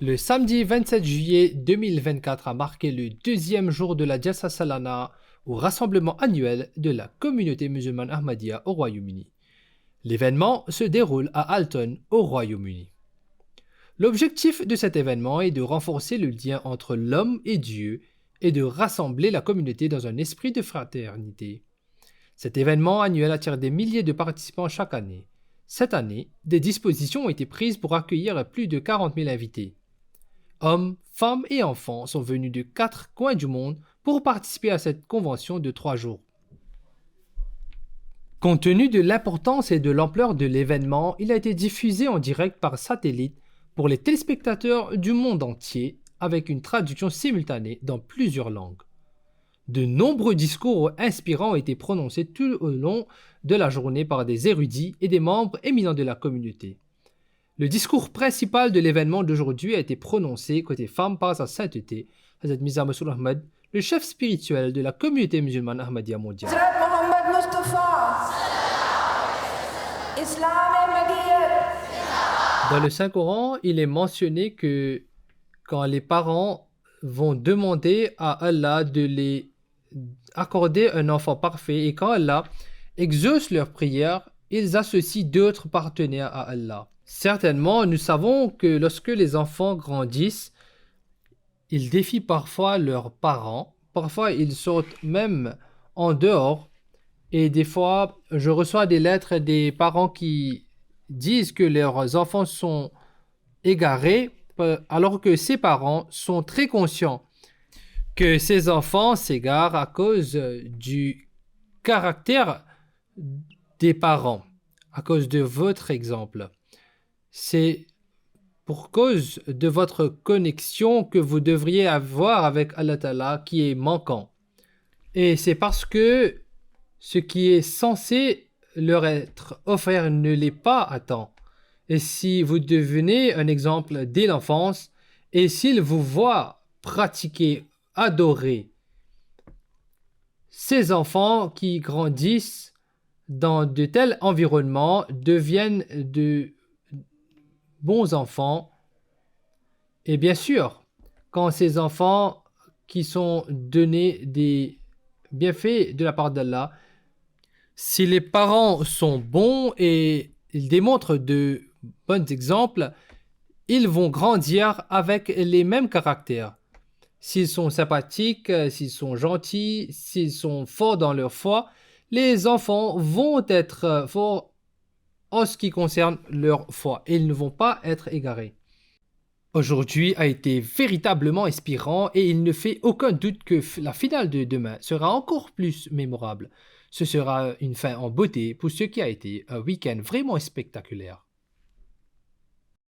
Le samedi 27 juillet 2024 a marqué le deuxième jour de la Jalsa Salana, au rassemblement annuel de la communauté musulmane Ahmadiyya au Royaume-Uni. L'événement se déroule à Alton, au Royaume-Uni. L'objectif de cet événement est de renforcer le lien entre l'homme et Dieu et de rassembler la communauté dans un esprit de fraternité. Cet événement annuel attire des milliers de participants chaque année. Cette année, des dispositions ont été prises pour accueillir plus de 40 000 invités. Hommes, femmes et enfants sont venus de 4 coins du monde pour participer à cette convention de 3 jours. Compte tenu de l'importance et de l'ampleur de l'événement, il a été diffusé en direct par satellite pour les téléspectateurs du monde entier avec une traduction simultanée dans plusieurs langues. De nombreux discours inspirants ont été prononcés tout au long de la journée par des érudits et des membres éminents de la communauté. Le discours principal de l'événement d'aujourd'hui a été prononcé côté femme par sa sainteté, Hazrat Mirza Masroor Ahmad, le chef spirituel de la communauté musulmane Ahmadiyya mondiale. Dans le Saint-Coran, il est mentionné que quand les parents vont demander à Allah de les accorder un enfant parfait et quand Allah exauce leurs prières, ils associent d'autres partenaires à Allah. Certainement, nous savons que lorsque les enfants grandissent, ils défient parfois leurs parents, parfois ils sortent même en dehors et des fois je reçois des lettres des parents qui disent que leurs enfants sont égarés alors que ces parents sont très conscients que ces enfants s'égarent à cause du caractère des parents, à cause de votre exemple. C'est pour cause de votre connexion que vous devriez avoir avec Allah Ta'ala qui est manquant. Et c'est parce que ce qui est censé leur être offert ne l'est pas à temps. Et si vous devenez un exemple dès l'enfance, et s'ils vous voient pratiquer, adorer, ces enfants qui grandissent dans de tels environnements deviennent de bons enfants. Et bien sûr, quand ces enfants qui sont donnés des bienfaits de la part d'Allah, si les parents sont bons et ils démontrent de bons exemples, ils vont grandir avec les mêmes caractères. S'ils sont sympathiques, s'ils sont gentils, s'ils sont forts dans leur foi, les enfants vont être forts en ce qui concerne leur foi et ils ne vont pas être égarés. Aujourd'hui a été véritablement inspirant et il ne fait aucun doute que la finale de demain sera encore plus mémorable. Ce sera une fin en beauté pour ce qui a été un week-end vraiment spectaculaire.